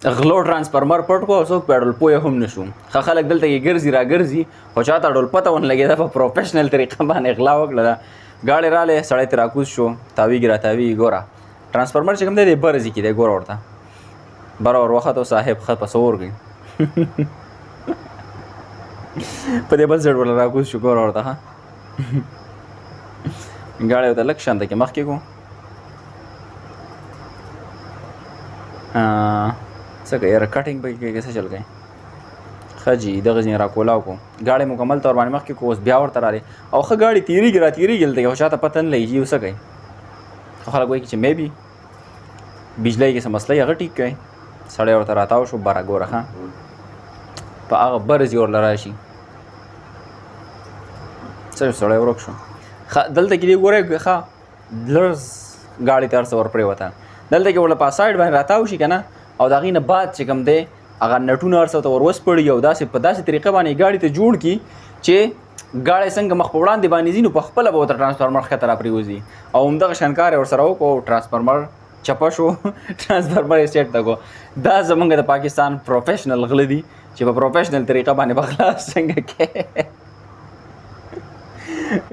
غلو ترانسفارمر پټ کو څوک په ډول پوه هم نشو خو خلک دلته کې ګرځي را ګرځي خو چاته ډول پته ونه لګېده په پروفیشنل طریقه باندې غلا وکړله ګاډی رالی سړی ترې راکوز شو تاویږي را تاویږي ګوره ترانسفارمر چې کوم دی د برځي کې دی ګوره ورته بره ور وختو صاحب ښه په څه ورګي په دې بل سایډ ورله راکوز شو ګوره ورته ښه ګاډی ورته لږ شانته کې مخکې کړو څه کوي یاره کټینګ پکې کوي څه چل کوي ښه جي دغه ځینې راکولاو کړو ګاډی مکمل طور باندې مخکې کړو اوس بیا ورته رالې او ښه ګاډي تېرېږي را تېرېږي دلته کې خو چاته پته نه لګي څه کوي خو خلک وایي چې مې بي بجلی کې څه مسله یې هغه ټیک کوي سړی ورته راتاو شو بره ګوره ښه په هغه برځي ورله راشي څه سړی ورک شو دلته کې دې ګورئ ښه لږ ګاډي ته هر څه ور پرېوته دلته کې ورله په سایډ باندې راتاو شي که نه او د هغې نه بعد چې کوم دی هغه نټونه هر څه ته ور وسپړي او داسې په داسې طریقه باندې ګاډي ته جوړ کړي چې ګاډی څنګه مخ په وړاندې باندې ځي نو په خپله به ورته ټرانسفارمر ښکته را پرېوځي او همدغه شنکار یې ورسره وکړو ټرانسفارمر چپه شو ټرانسفارمر یې سیټ ته کړو دا زمونږ د پاکستان پروفیشنل غله دي چې په پروفیشنل طریقه باندې به غلا څنګه کوي